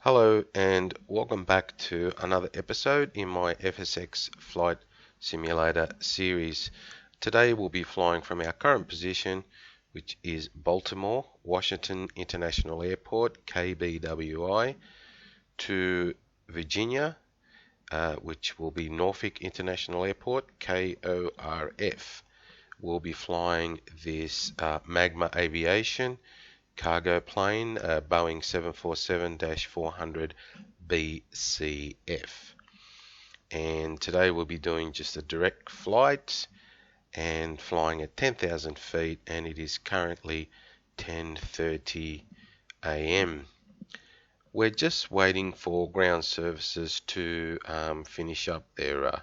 Hello and welcome back to another episode in my FSX Flight Simulator series. Today we'll be flying from our current position, which is Baltimore, Washington International Airport, KBWI, to Virginia, which will be Norfolk International Airport, KORF. We'll be flying this MAGMA Aviation cargo plane, Boeing 747-400 BCF. And today we'll be doing just a direct flight and flying at 10,000 feet, and it is currently 10:30 a.m. We're just waiting for ground services to finish up their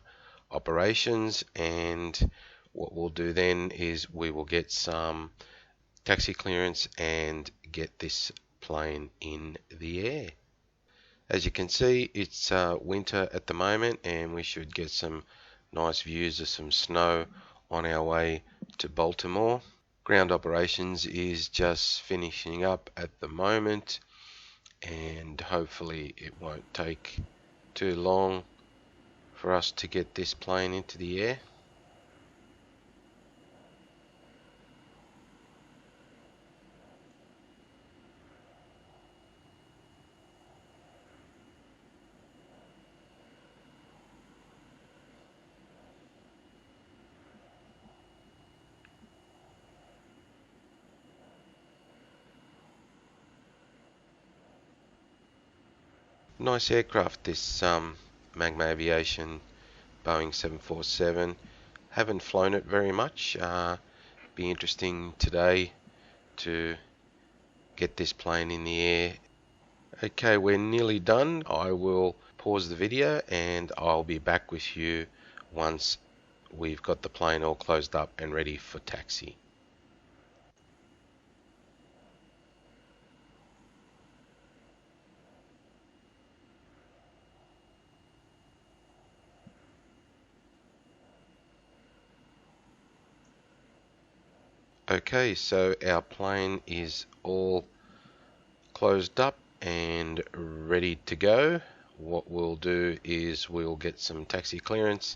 operations, and what we'll do then is we will get some taxi clearance and get this plane in the air. As you can see, it's winter at the moment, and we should get some nice views of some snow on our way to Baltimore. Ground operations is just finishing up at the moment, and hopefully it won't take too long for us to get this plane into the air. Nice aircraft, this MAGMA Aviation Boeing 747. Haven't flown it very much. Be interesting today to get this plane in the air. Okay, we're nearly done. I will pause the video and I'll be back with you once we've got the plane all closed up and ready for taxi. Okay, so our plane is all closed up and ready to go. What we'll do is we'll get some taxi clearance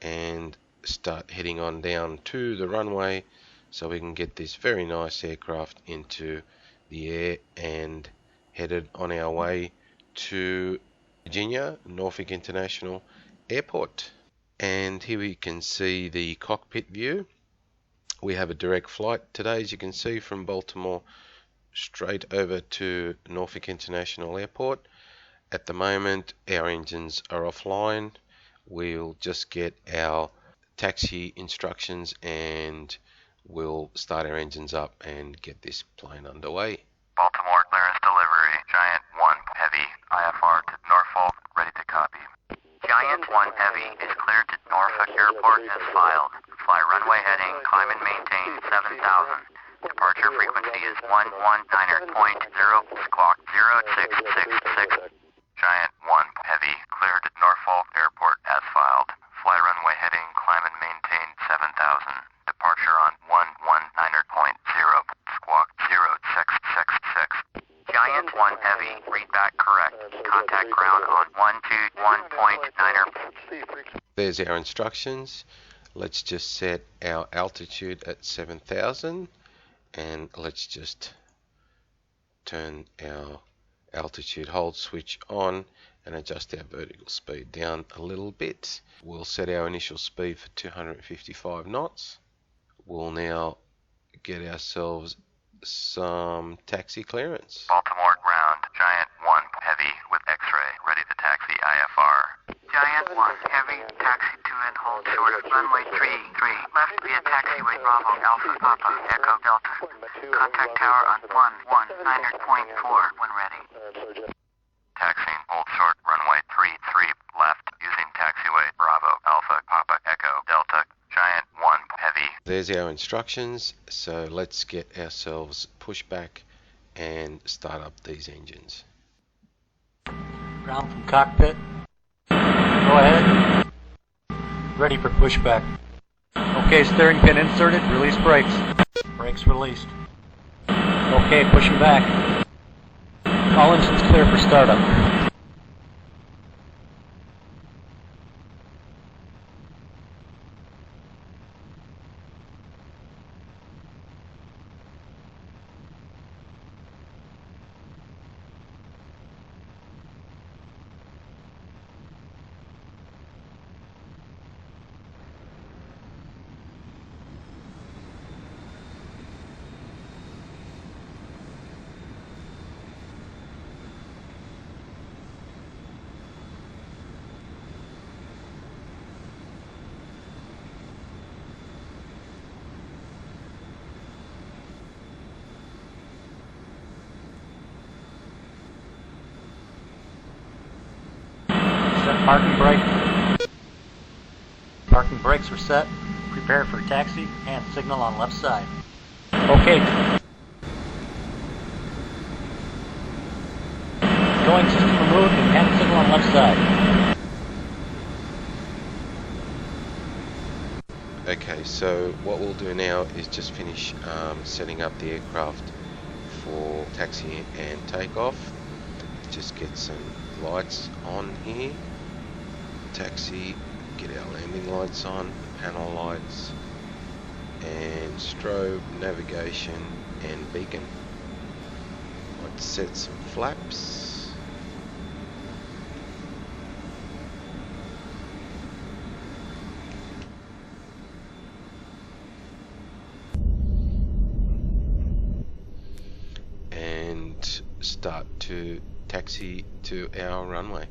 and start heading on down to the runway so we can get this very nice aircraft into the air and headed on our way to Virginia, Norfolk International Airport. And here we can see the cockpit view. We have a direct flight today, as you can see, from Baltimore straight over to Norfolk International Airport. At the moment, our engines are offline. We'll just get our taxi instructions and we'll start our engines up and get this plane underway. Baltimore, clearance delivery. Giant 1 Heavy, IFR to Norfolk, ready to copy. Giant 1 Heavy is cleared to Norfolk Airport as filed. Fly runway heading, climb and maintain 7,000. Departure frequency is 119.0, squawk 0666. Giant 1 Heavy, cleared to Norfolk Airport as filed. Fly runway heading, climb and maintain 7,000. Departure on 119.0, squawk 0666. Giant 1 Heavy, read back correct. Contact ground on 121.9. There's our instructions. Let's just set our altitude at 7,000 and let's just turn our altitude hold switch on and adjust our vertical speed down a little bit. We'll set our initial speed for 255 knots. We'll now get ourselves some taxi clearance. Baltimore ground, Giant 1 Heavy with X-ray, ready to taxi IFR. Giant 1 Heavy, taxi to and hold short of runway 33, left via taxiway Bravo Alpha Papa Echo Delta. Contact tower on 119.4 when ready. Taxiing, hold short, runway 33, left, using taxiway Bravo Alpha Papa Echo Delta. Giant 1 Heavy. There's our instructions, so let's get ourselves pushed back and start up these engines. Ground from cockpit. Go ahead. Ready for pushback. Okay, steering pin inserted. Release brakes. Brakes released. Okay, pushing back. All engines clear for startup. Set parking brake. Parking brakes are set. Prepare for taxi and signal on left side. Okay. Going system removed and hand signal on left side. Okay, so what we'll do now is just finish setting up the aircraft for taxi and takeoff. Just get some lights on here. Taxi, get our landing lights on, panel lights, and strobe, navigation, and beacon. Let's set some flaps. And start to taxi to our runway.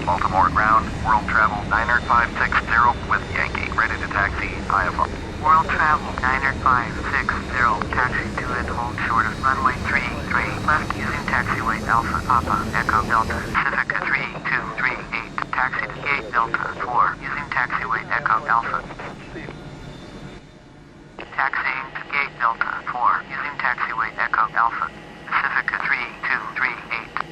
Baltimore ground, world travel 90560 with Yankee, ready to taxi, IFR. World travel 90560, taxi to and hold short of runway 33, left using taxiway Alpha Papa Echo Delta Pacifica 3238, taxi to gate Delta 4 using taxiway Echo Alpha. Taxiing to gate Delta 4 using taxiway Echo Alpha Pacifica 3238.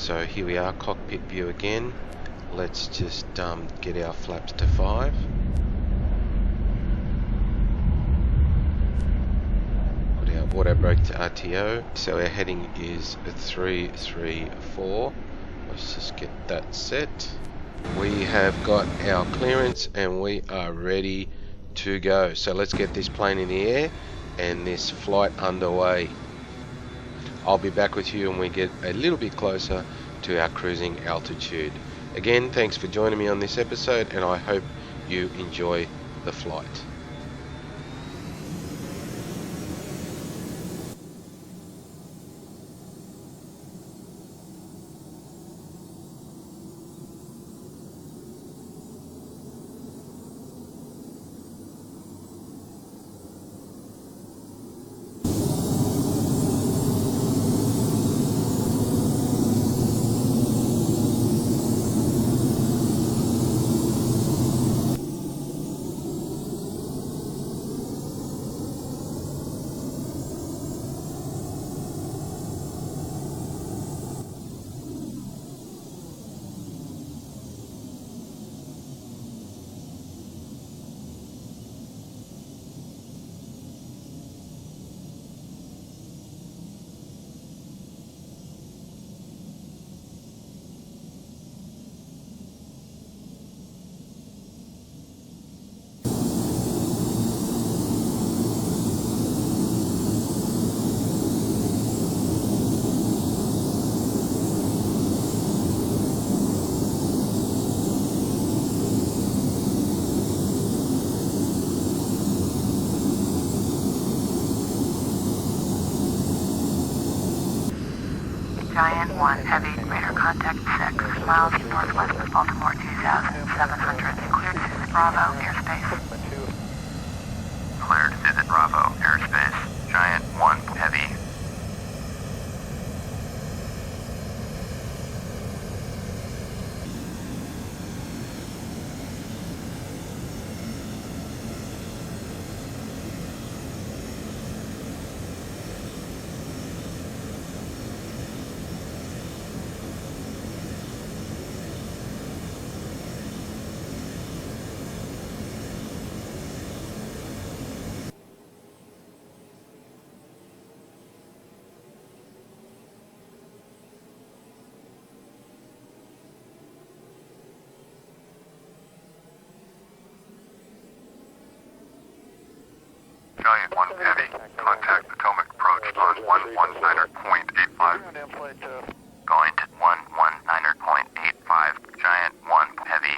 So here we are, cockpit view again. Let's just get our flaps to 5. Put our auto brake to RTO. So our heading is 334. Let's just get that set. We have got our clearance and we are ready to go. So let's get this plane in the air and this flight underway. I'll be back with you when we get a little bit closer to our cruising altitude. Again, thanks for joining me on this episode, and I hope you enjoy the flight. Giant 1 Heavy, radar contact 6 miles northwest of Baltimore 2700, cleared to visit Bravo airspace. Cleared to visit Bravo airspace. Giant 1 Heavy. Giant 1 Heavy, contact Potomac approach on 119.85. Going to 119.85, Giant 1 Heavy.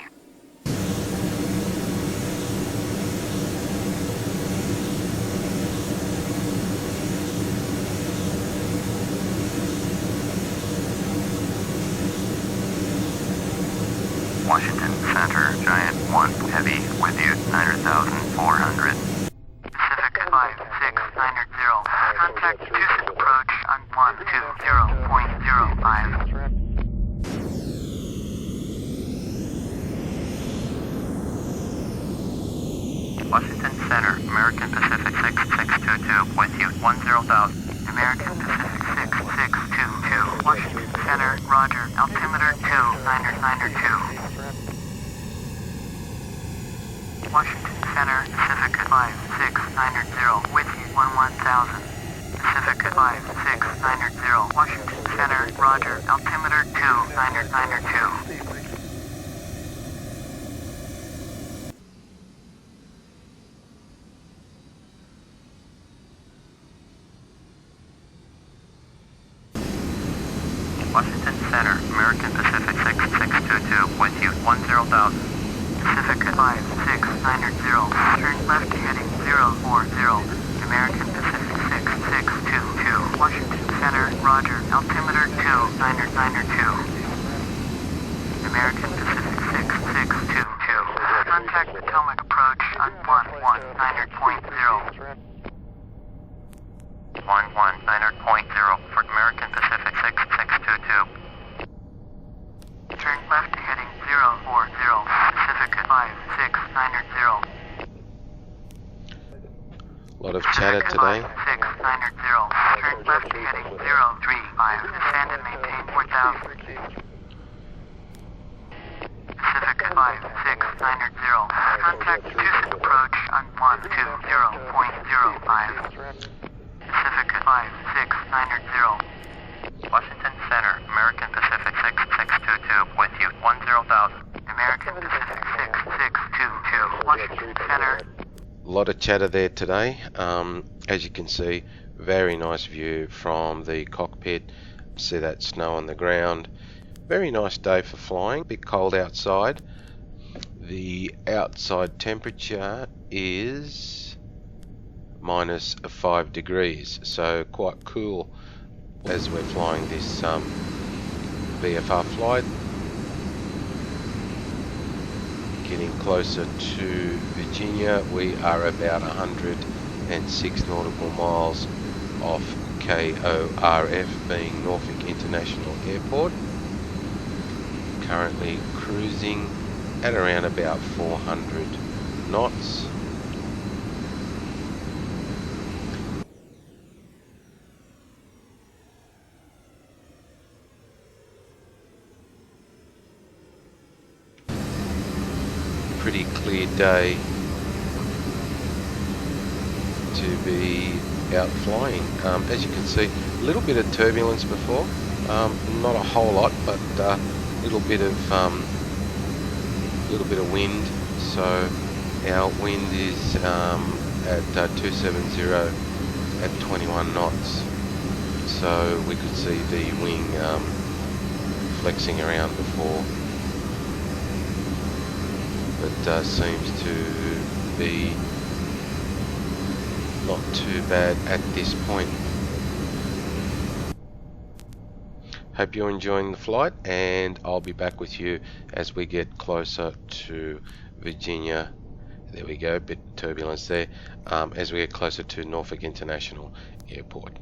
Washington Center, Giant 1 Heavy, with you, 900,400. 5690. Contact Tucson approach on 120.05. Washington Center, American Pacific 6622, with you 10,000. American Pacific 6622. Washington Center, Roger, altimeter 2992. Washington Center, Pacific 5690, with you 11,000. Pacific 5690, Washington Center, Roger, altimeter 2992. Washington Center, American Pacific 6622, with you 10,000. Pacific 5690, turn left heading 040, American Pacific 6622, Washington Center, Roger, altimeter 2992. American Pacific 6622, contact Potomac approach on 119.0. 119.0 for American Pacific 6622. Turn left heading 040, Pacific 5690. lot of chatter today. 5690, turn left heading 035, descend and maintain 4000. Pacific 5690, contact Houston approach on 120.05. Pacific 5690. Washington Center, American Pacific 6622, with you, 10,000. American Pacific 6622, Washington Center. A lot of chatter there today. As you can see, very nice view from the cockpit. See that snow on the ground. Very nice day for flying. Bit cold outside. The outside temperature is -5 degrees, so quite cool as we're flying this VFR flight. Getting closer to Virginia, we are about 106 nautical miles off KORF, being Norfolk International Airport. Currently cruising at around about 400 knots. Pretty clear day to be out flying. As you can see, a little bit of turbulence before, not a whole lot, but a little bit of wind. So our wind is at 270 at 21 knots. So we could see the wing flexing around before. But seems to be not too bad at this point. Hope you're enjoying the flight, and I'll be back with you as we get closer to Virginia. There we go, bit of turbulence there. As we get closer to Norfolk International Airport.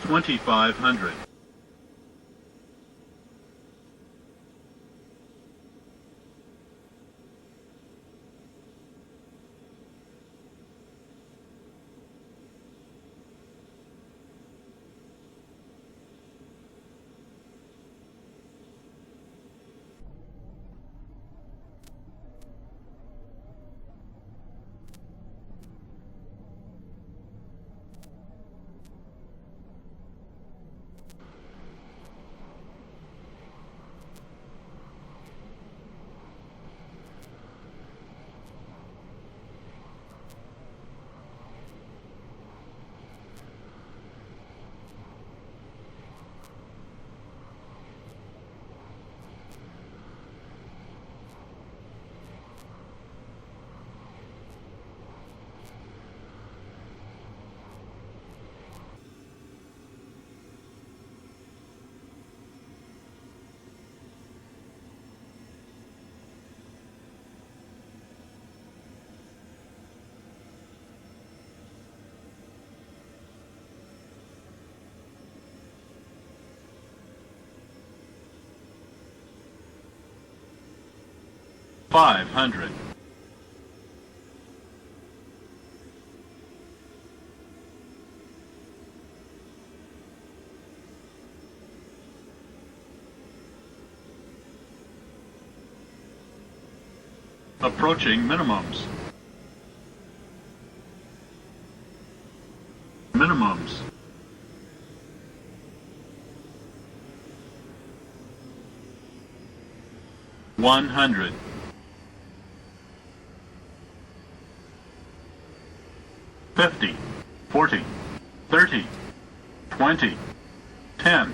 2500. $500. Approaching minimums. Minimums. $100. 50, 40, 30, 20, 10.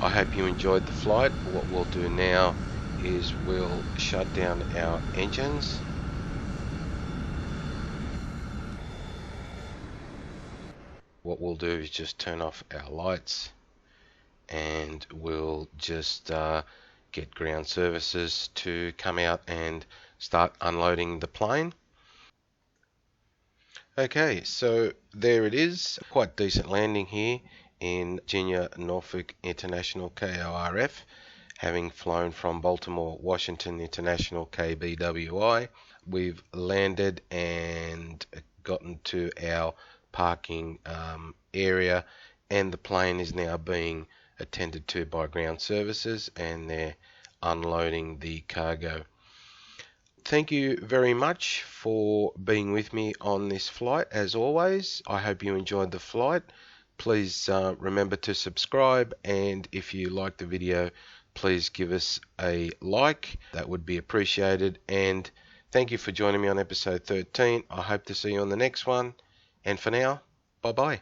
I hope you enjoyed the flight. What we'll do now is we'll shut down our engines. What we'll do is just turn off our lights, and we'll just get ground services to come out and start unloading the plane. Okay, so there it is. Quite decent landing here in Virginia Norfolk International KORF, having flown from Baltimore Washington International KBWI. We've landed and gotten to our parking area, and the plane is now being attended to by ground services, and they're unloading the cargo. Thank you very much for being with me on this flight. As always, I hope you enjoyed the flight. Please remember to subscribe, and if you like the video, please give us a like. That would be appreciated. And thank you for joining me on episode 13. I hope to see you on the next one. And for now, bye-bye.